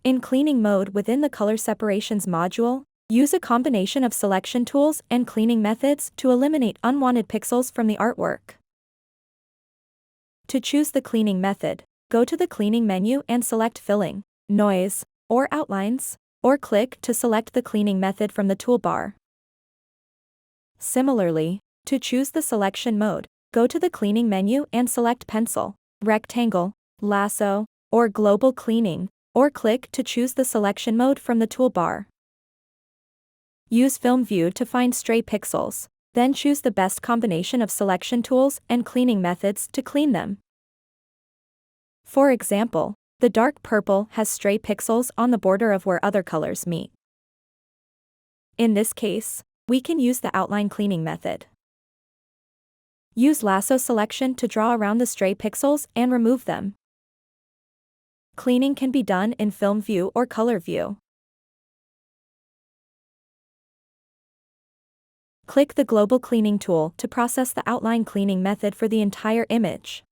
In cleaning mode within the Color Separations module, use a combination of selection tools and cleaning methods to eliminate unwanted pixels from the artwork. To choose the cleaning method, go to the cleaning menu and select Filling, Noise, or Outlines, or click to select the cleaning method from the toolbar. Similarly, to choose the selection mode, go to the cleaning menu and select Pencil, Rectangle, Lasso, or Global Cleaning, or click to choose the selection mode from the toolbar. Use Film View to find stray pixels, then choose the best combination of selection tools and cleaning methods to clean them. For example, the dark purple has stray pixels on the border of where other colors meet. In this case, we can use the outline cleaning method. Use lasso selection to draw around the stray pixels and remove them. Cleaning can be done in Film View or Color View. Click the Global Cleaning tool to process the outline cleaning method for the entire image.